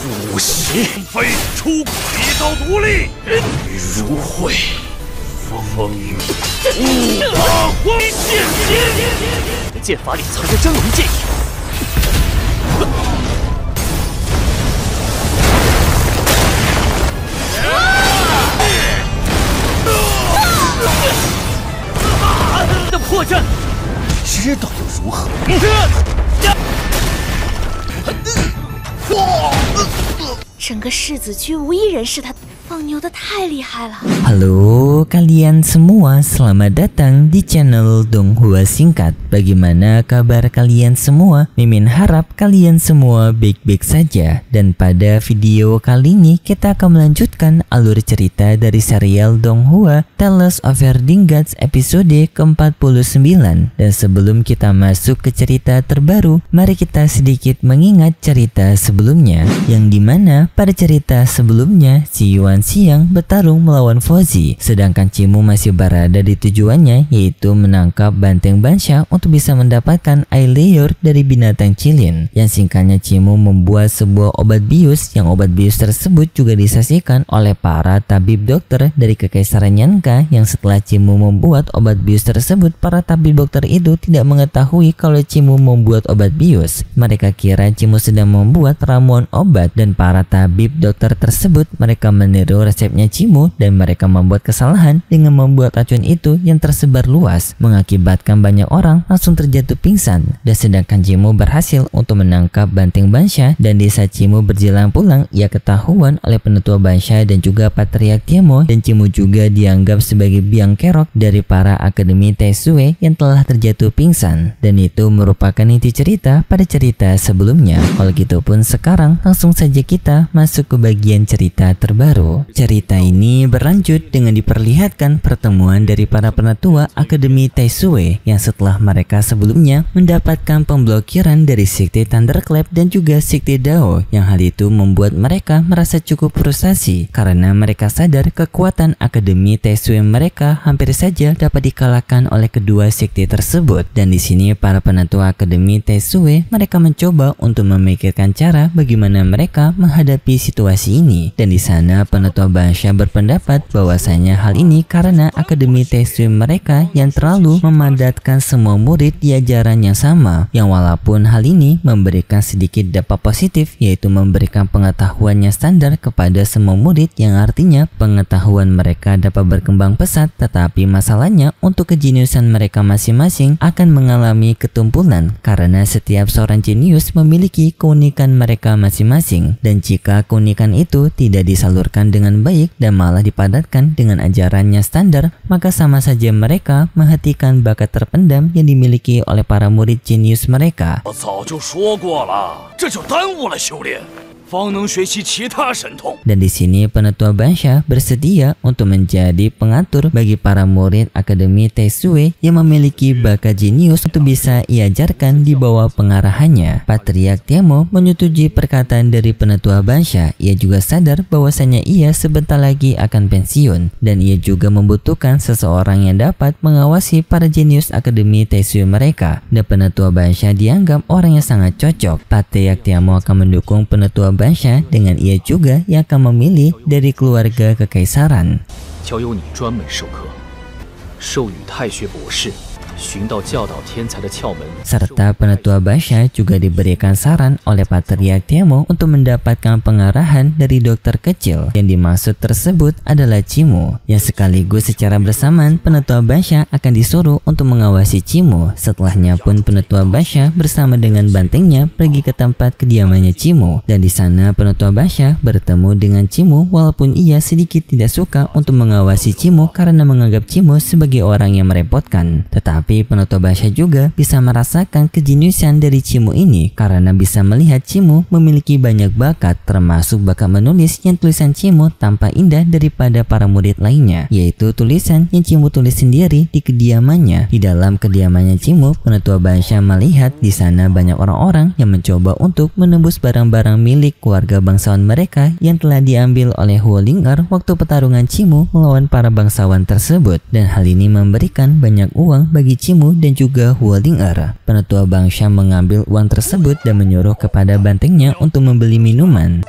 不息，非出鬼道独立，如会风雨无法荒剑你的剑法里藏着真龙剑意。的破绽，知道又如何？整个世子居无一人是他，放牛的太厉害了。Halo kalian semua, selamat datang di channel Donghua Singkat. Bagaimana kabar kalian semua? Mimin harap kalian semua baik-baik saja. Dan pada video kali ini kita akan melanjutkan alur cerita dari serial Donghua Tales of Erding Gods episode ke-49. Dan sebelum kita masuk ke cerita terbaru, mari kita sedikit mengingat cerita sebelumnya, yang dimana pada cerita sebelumnya si Yuan Xiang bertarung melawan Fozi, sedangkan Cimu masih berada di tujuannya, yaitu menangkap banteng Bansha untuk bisa mendapatkan air liur dari binatang cilin. Yang singkatnya Cimu membuat sebuah obat bius, yang obat bius tersebut juga disaksikan oleh para tabib dokter dari Kekaisaran Yanka, yang setelah Cimu membuat obat bius tersebut, para tabib dokter itu tidak mengetahui kalau Cimu membuat obat bius. Mereka kira Cimu sedang membuat ramuan obat, dan para tabib dokter tersebut mereka meniru resepnya Cimu, dan mereka membuat kesalahan dengan membuat racun itu yang tersebar luas, mengakibatkan banyak orang langsung terjatuh pingsan. Dan sedangkan Cimu berhasil untuk menangkap banteng Bansha, dan di saat Cimu berjalan pulang, ia ketahuan oleh penetua Bansha dan juga Patriark Tiamo, dan Cimu juga dianggap sebagai biang kerok dari para akademi Taisue yang telah terjatuh pingsan. Dan itu merupakan inti cerita pada cerita sebelumnya. Kalau gitu pun sekarang langsung saja kita masuk ke bagian cerita terbaru. Cerita ini berlanjut dengan diperlihatkan pertemuan dari para penatua Akademi Taisue yang setelah mereka sebelumnya mendapatkan pemblokiran dari Sekte Thunderclap dan juga Sekte Dao, yang hal itu membuat mereka merasa cukup frustasi karena mereka sadar kekuatan Akademi Taisue mereka hampir saja dapat dikalahkan oleh kedua sekte tersebut. Dan di sini para penatua Akademi Taisue mereka mencoba untuk memikirkan cara bagaimana mereka menghadapi situasi ini. Dan di sana penatua Bansha berpendapat bahwasanya hal ini karena Akademi Taisue mereka yang terlalu memadatkan semua murid di ajaran yang sama, yang walaupun hal ini memberikan sedikit dampak positif, yaitu memberikan pengetahuan yang standar kepada semua murid, yang artinya pengetahuan mereka dapat berkembang pesat, tetapi masalahnya untuk kejeniusan mereka masing-masing akan mengalami ketumpulan karena setiap seorang jenius memiliki keunikan mereka masing-masing, dan jika keunikan itu tidak disalurkan dengan baik dan malah dipadatkan dengan ajarannya standar, maka sama saja mereka menghentikan bakat terpendam yang dimiliki oleh para murid jenius mereka. Dan di sini penatua Bansha bersedia untuk menjadi pengatur bagi para murid Akademi Taisue yang memiliki bakat jenius untuk bisa iajarkan di bawah pengarahannya. Patriark Tiamo menyetujui perkataan dari penatua Bansha. Ia juga sadar bahwasanya ia sebentar lagi akan pensiun, dan ia juga membutuhkan seseorang yang dapat mengawasi para jenius Akademi Taisue mereka. Dan penatua Bansha dianggap orang yang sangat cocok. Patriark Tiamo akan mendukung penatua Bansha dengan ia juga yang akan memilih dari keluarga kekaisaran. Serta penatua Bansha juga diberikan saran oleh Patriark Tiamo untuk mendapatkan pengarahan dari dokter kecil, yang dimaksud tersebut adalah Cimu, yang sekaligus secara bersamaan penatua Bansha akan disuruh untuk mengawasi Cimu. Setelahnya pun penatua Bansha bersama dengan bantengnya pergi ke tempat kediamannya Cimu, dan di sana penatua Bansha bertemu dengan Cimu walaupun ia sedikit tidak suka untuk mengawasi Cimu karena menganggap Cimu sebagai orang yang merepotkan. Tetapi penatua Bansha juga bisa merasakan kejeniusan dari Cimu ini karena bisa melihat Cimu memiliki banyak bakat, termasuk bakat menulis yang tulisan Cimu tampak indah daripada para murid lainnya, yaitu tulisan yang Cimu tulis sendiri di kediamannya. Di dalam kediamannya Cimu, penatua Bansha melihat di sana banyak orang-orang yang mencoba untuk menembus barang-barang milik keluarga bangsawan mereka yang telah diambil oleh Huo Ling'er waktu pertarungan Cimu melawan para bangsawan tersebut, dan hal ini memberikan banyak uang bagi Cimu dan juga Huolinger. Penetua bangsa mengambil uang tersebut dan menyuruh kepada bantengnya untuk membeli minuman.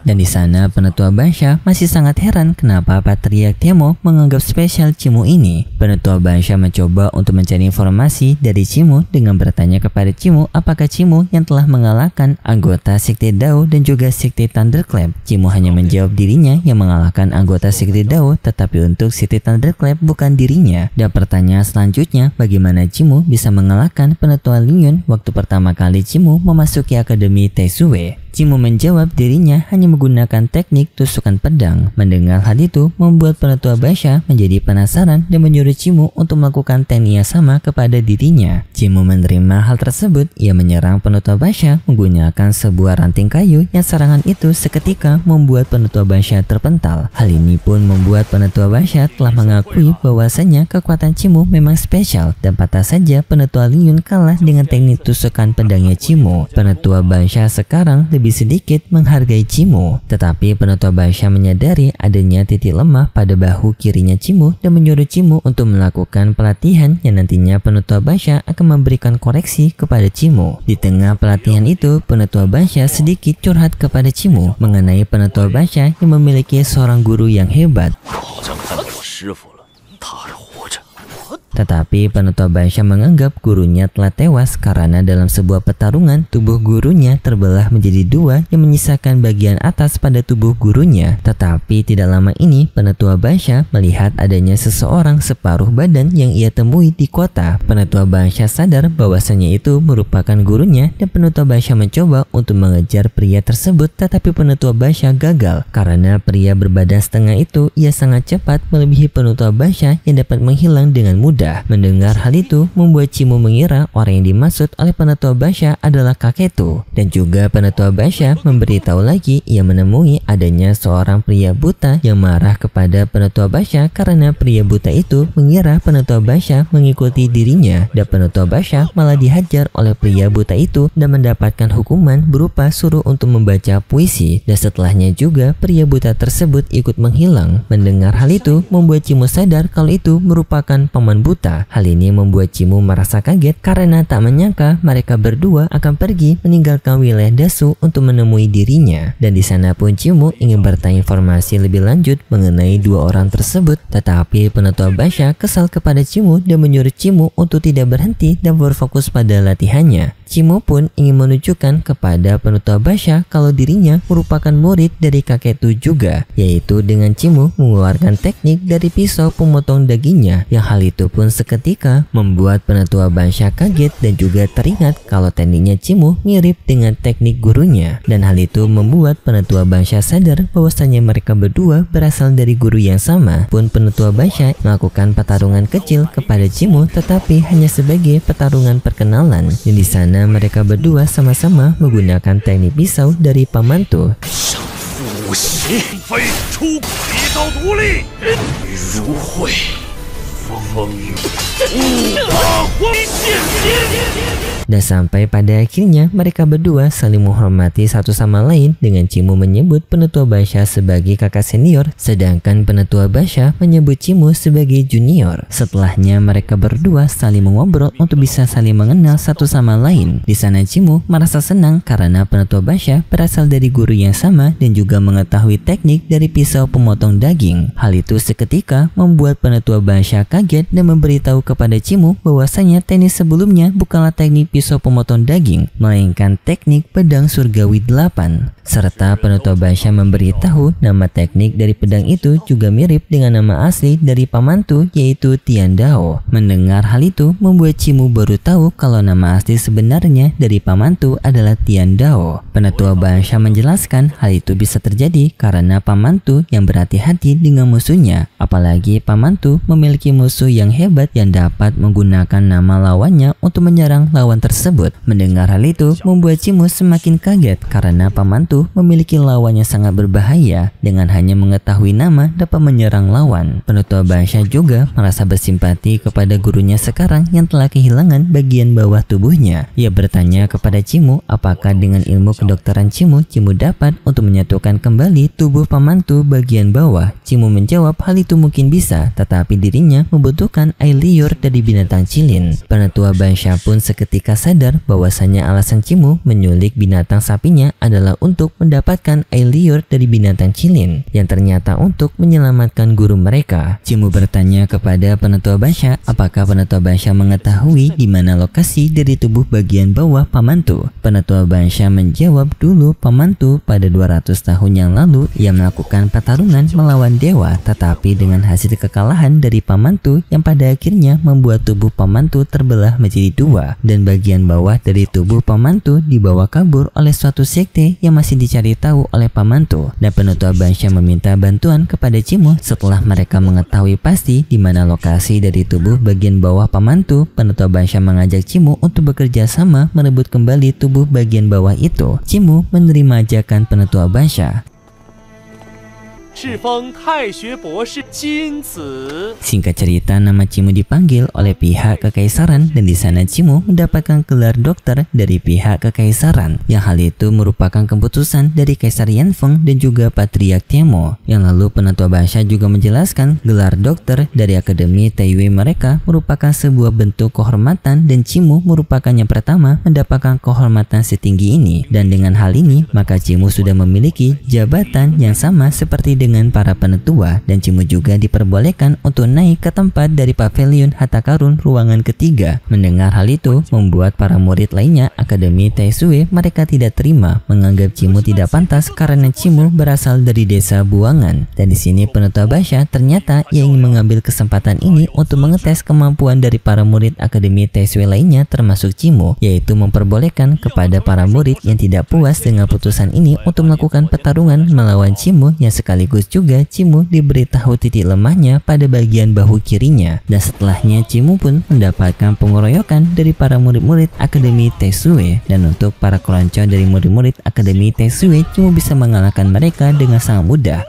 Dan di sana penetua bangsa masih sangat heran kenapa Patriark Temo menganggap spesial Cimu ini. Penetua bangsa mencoba untuk mencari informasi dari Cimu dengan bertanya kepada Cimu apakah Cimu yang telah mengalahkan anggota Sekte Dao dan juga Sekte Thunderclap. Cimu hanya menjawab dirinya yang mengalahkan anggota Sekte Dao, tetapi untuk Sekte Thunderclap bukan dirinya. Dan pertanyaan selanjutnya, bagaimana Cimu bisa mengalahkan penetua Lingyun waktu pertama kali Cimu memasuki Akademi Taizue? Cimu menjawab dirinya hanya menggunakan teknik tusukan pedang. Mendengar hal itu membuat penetua bangsa menjadi penasaran dan menyuruh Cimu untuk melakukan teknik yang sama kepada dirinya. Cimu menerima hal tersebut. Ia menyerang penetua bangsa menggunakan sebuah ranting kayu yang serangan itu seketika membuat penetua bangsa terpental. Hal ini pun membuat penetua bangsa telah mengakui bahwasanya kekuatan Cimu memang spesial dan patah saja penetua Lingyun kalah dengan teknik tusukan pedangnya Cimu. Penetua bangsa sekarang lebih sedikit menghargai Cimu, tetapi penetua bangsa menyadari adanya titik lemah pada bahu kirinya Cimu dan menyuruh Cimu untuk melakukan pelatihan yang nantinya penetua bangsa akan memberikan koreksi kepada Cimu. Di tengah pelatihan itu, penetua bangsa sedikit curhat kepada Cimu mengenai penetua bangsa yang memiliki seorang guru yang hebat. Tetapi penetua bangsa menganggap gurunya telah tewas karena dalam sebuah pertarungan tubuh gurunya terbelah menjadi dua yang menyisakan bagian atas pada tubuh gurunya. Tetapi tidak lama ini penetua bangsa melihat adanya seseorang separuh badan yang ia temui di kota. Penetua bangsa sadar bahwasanya itu merupakan gurunya dan penetua bangsa mencoba untuk mengejar pria tersebut, tetapi penetua bangsa gagal karena pria berbadan setengah itu ia sangat cepat melebihi penetua bangsa yang dapat menghilang dengan mudah. Mendengar hal itu membuat Cimu mengira orang yang dimaksud oleh penetua bangsa adalah Kaketu. Dan juga penetua bangsa memberitahu lagi ia menemui adanya seorang pria buta yang marah kepada penetua bangsa karena pria buta itu mengira penetua bangsa mengikuti dirinya, dan penetua bangsa malah dihajar oleh pria buta itu dan mendapatkan hukuman berupa suruh untuk membaca puisi. Dan setelahnya juga pria buta tersebut ikut menghilang. Mendengar hal itu membuat Cimu sadar kalau itu merupakan paman buta. Hal ini membuat Cimu merasa kaget karena tak menyangka mereka berdua akan pergi meninggalkan wilayah Dasu untuk menemui dirinya. Dan di sana pun Cimu ingin bertanya informasi lebih lanjut mengenai dua orang tersebut, tetapi penetua bangsa kesal kepada Cimu dan menyuruh Cimu untuk tidak berhenti dan berfokus pada latihannya. Cimu pun ingin menunjukkan kepada penetua bangsa kalau dirinya merupakan murid dari Kaketu juga, yaitu dengan Cimu mengeluarkan teknik dari pisau pemotong dagingnya, yang hal itu pun seketika membuat penetua bangsa kaget dan juga teringat kalau tekniknya Cimu mirip dengan teknik gurunya. Dan hal itu membuat penetua bangsa sadar bahwasanya mereka berdua berasal dari guru yang sama. Pun penetua bangsa melakukan pertarungan kecil kepada Cimu, tetapi hanya sebagai pertarungan perkenalan. Dan di sana mereka berdua sama-sama menggunakan teknik pisau dari pamantu. Dan sampai pada akhirnya mereka berdua saling menghormati satu sama lain dengan Cimu menyebut penetua bangsa sebagai kakak senior, sedangkan penetua bangsa menyebut Cimu sebagai junior. Setelahnya mereka berdua saling mengobrol untuk bisa saling mengenal satu sama lain. Di sana Cimu merasa senang karena penetua bangsa berasal dari guru yang sama dan juga mengetahui teknik dari pisau pemotong daging. Hal itu seketika membuat penetua bangsa kaget dan memberitahu kepada Cimu bahwasanya teknik sebelumnya bukanlah teknik pisau pemotong daging, melainkan teknik pedang surgawi 8. Serta penetua bangsa memberitahu nama teknik dari pedang itu juga mirip dengan nama asli dari pamantu, yaitu Tian Dao. Mendengar hal itu membuat Cimu baru tahu kalau nama asli sebenarnya dari pamantu adalah Tian Dao. Penetua bangsa menjelaskan hal itu bisa terjadi karena pamantu yang berhati-hati dengan musuhnya, apalagi pamantu memiliki musuh yang hebat yang dapat menggunakan nama lawannya untuk menyerang lawan tersebut. Mendengar hal itu membuat Cimu semakin kaget karena pamantu Pamantu memiliki lawan yang sangat berbahaya. Dengan hanya mengetahui nama dapat menyerang lawan. Penutua Basha juga merasa bersimpati kepada gurunya sekarang yang telah kehilangan bagian bawah tubuhnya. Ia bertanya kepada Cimu apakah dengan ilmu kedokteran Cimu dapat untuk menyatukan kembali tubuh Pamantu bagian bawah. Cimu menjawab hal itu mungkin bisa, tetapi dirinya membutuhkan air liur dari binatang cilin. Penutua Basha pun seketika sadar bahwasanya alasan Cimu menyulik binatang sapinya adalah untuk mendapatkan air liur dari binatang cilin, yang ternyata untuk menyelamatkan guru mereka. Cimu bertanya kepada Penutua Basha apakah Penutua Basha mengetahui di mana lokasi dari tubuh bagian bawah Pamantu. Penutua Basha menjawab dulu Pamantu pada 200 tahun yang lalu ia melakukan pertarungan melawan dewa, tetapi dengan hasil kekalahan dari Pamantu yang pada akhirnya membuat tubuh Pamantu terbelah menjadi dua, dan bagian bawah dari tubuh Pamantu dibawa kabur oleh suatu sekte yang masih dicari tahu oleh Pamantu. Dan Penutua Basha meminta bantuan kepada Cimu. Setelah mereka mengetahui pasti di mana lokasi dari tubuh bagian bawah Pamantu, Penutua Basha mengajak Cimu untuk bekerja sama merebut kembali tubuh bagian bawah itu. Cimu menerima ajakan Penutua Basha. Singkat cerita, nama Cimu dipanggil oleh pihak kekaisaran dan di sana Cimu mendapatkan gelar dokter dari pihak kekaisaran. Yang hal itu merupakan keputusan dari Kaisar Yanfeng dan juga Patriark Tiemo. Yang lalu Penutua Basha juga menjelaskan gelar dokter dari Akademi Taiyue mereka merupakan sebuah bentuk kehormatan dan Cimu merupakan yang pertama mendapatkan kehormatan setinggi ini. Dan dengan hal ini maka Cimu sudah memiliki jabatan yang sama seperti dengan para penetua, dan Cimu juga diperbolehkan untuk naik ke tempat dari pavilion harta karun ruangan ketiga. Mendengar hal itu membuat para murid lainnya Akademi Taisue mereka tidak terima, menganggap Cimu tidak pantas karena Cimu berasal dari desa buangan. Dan di sini Penutua Basha ternyata ia ingin mengambil kesempatan ini untuk mengetes kemampuan dari para murid Akademi Taisue lainnya termasuk Cimu, yaitu memperbolehkan kepada para murid yang tidak puas dengan putusan ini untuk melakukan pertarungan melawan Cimu, yang sekaligus juga Cimu diberitahu titik lemahnya pada bagian bahu kirinya. Dan setelahnya Cimu pun mendapatkan pengeroyokan dari para murid-murid Akademi Taisue. Dan untuk para keroncong dari murid-murid Akademi Taisue, Cimu bisa mengalahkan mereka dengan sangat mudah.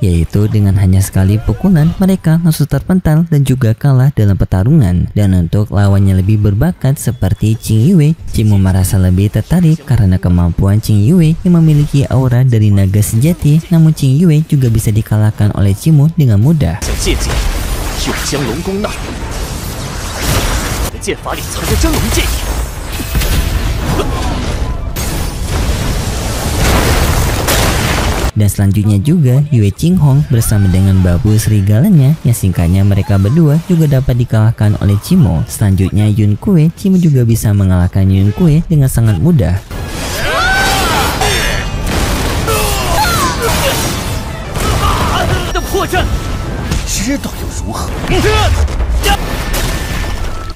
Yaitu dengan hanya sekali pukulan mereka langsung terpental dan juga kalah dalam pertarungan. Dan untuk lawannya lebih berbakat seperti Qing Yue, Cimu merasa lebih tertarik karena kemampuan Qing Yue yang memiliki aura dari naga sejati. Namun Qing Yue juga bisa dikalahkan oleh Cimu dengan mudah. Dan selanjutnya juga Yue Qinghong bersama dengan babu serigalanya yang singkatnya mereka berdua juga dapat dikalahkan oleh Cimu. Selanjutnya Yun Kue, Cimu juga bisa mengalahkan Yun Kue dengan sangat mudah.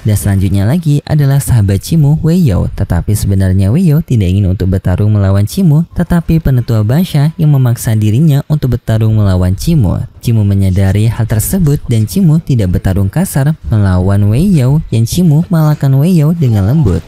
Dan selanjutnya lagi adalah sahabat Cimu, Wei Yao. Tetapi sebenarnya Wei Yao tidak ingin untuk bertarung melawan Cimu, tetapi Penutua Basha yang memaksa dirinya untuk bertarung melawan Cimu. Cimu menyadari hal tersebut dan Cimu tidak bertarung kasar melawan Wei Yao, yang Cimu mengalahkan Wei Yao dengan lembut.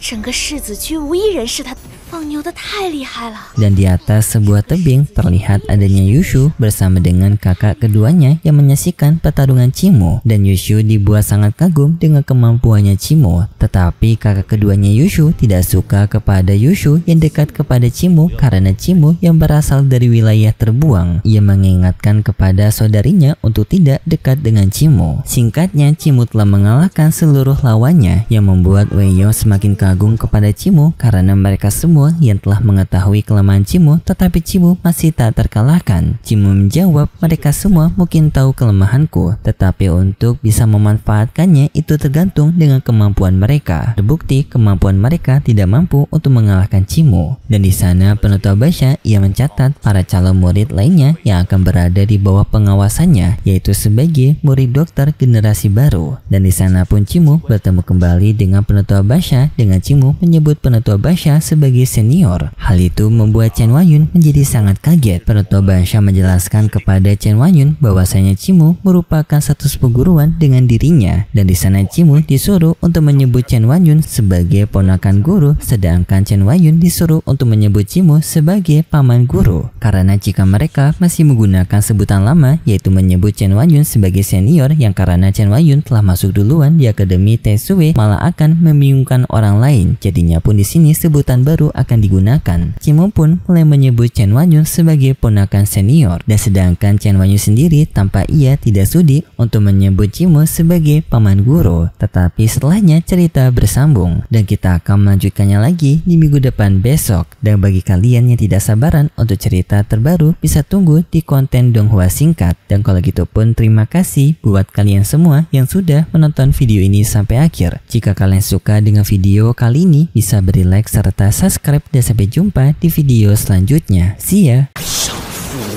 整个世子居无一人是他。 放牛的太厉害了。 Dan di atas sebuah tebing terlihat adanya Yushu bersama dengan kakak keduanya yang menyaksikan pertarungan Cimu. Dan Yushu dibuat sangat kagum dengan kemampuannya Cimu. Tetapi kakak keduanya Yushu tidak suka kepada Yushu yang dekat kepada Cimu karena Cimu yang berasal dari wilayah terbuang. Ia mengingatkan kepada saudarinya untuk tidak dekat dengan Cimu. Singkatnya, Cimu telah mengalahkan seluruh lawannya yang membuat Wei Yao semakin kagum kepada Cimu karena mereka semua yang telah mengetahui kelemahan Cimu, tetapi Cimu masih tak terkalahkan. Cimu menjawab, mereka semua mungkin tahu kelemahanku, tetapi untuk bisa memanfaatkannya itu tergantung dengan kemampuan mereka. Terbukti kemampuan mereka tidak mampu untuk mengalahkan Cimu. Dan di sana Penutua Basha ia mencatat para calon murid lainnya yang akan berada di bawah pengawasannya, yaitu sebagai murid dokter generasi baru. Dan di sana pun Cimu bertemu kembali dengan Penutua Basha dengan Cimu menyebut Penutua Basha sebagai senior. Hal itu membuat Chen Huayun menjadi sangat kaget. Penutup Bansha menjelaskan kepada Chen Huayun bahwasanya Cimu merupakan satu perguruan dengan dirinya, dan di sana Cimu disuruh untuk menyebut Chen Huayun sebagai ponakan guru, sedangkan Chen Huayun disuruh untuk menyebut Cimu sebagai paman guru. Karena jika mereka masih menggunakan sebutan lama, yaitu menyebut Chen Huayun sebagai senior, yang karena Chen Huayun telah masuk duluan di Akademi Taisue malah akan membingungkan orang lain. Jadinya pun di sini sebutan baru akan digunakan. Cimu pun mulai menyebut Chen Huayun sebagai ponakan senior, dan sedangkan Chen Huayun sendiri tampak ia tidak sudi untuk menyebut Cimu sebagai paman guru. Tetapi setelahnya cerita bersambung, dan kita akan melanjutkannya lagi di minggu depan besok. Dan bagi kalian yang tidak sabaran untuk cerita terbaru, bisa tunggu di konten Donghua Singkat. Dan kalau gitu pun terima kasih buat kalian semua yang sudah menonton video ini sampai akhir. Jika kalian suka dengan video kali ini, bisa beri like serta subscribe, dan sampai jumpa di video selanjutnya. See ya.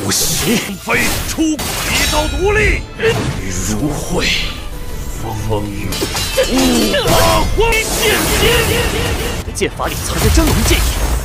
不息，飞出一刀独立，如会风雨，五八荒剑剑，剑法里藏着真龙剑意。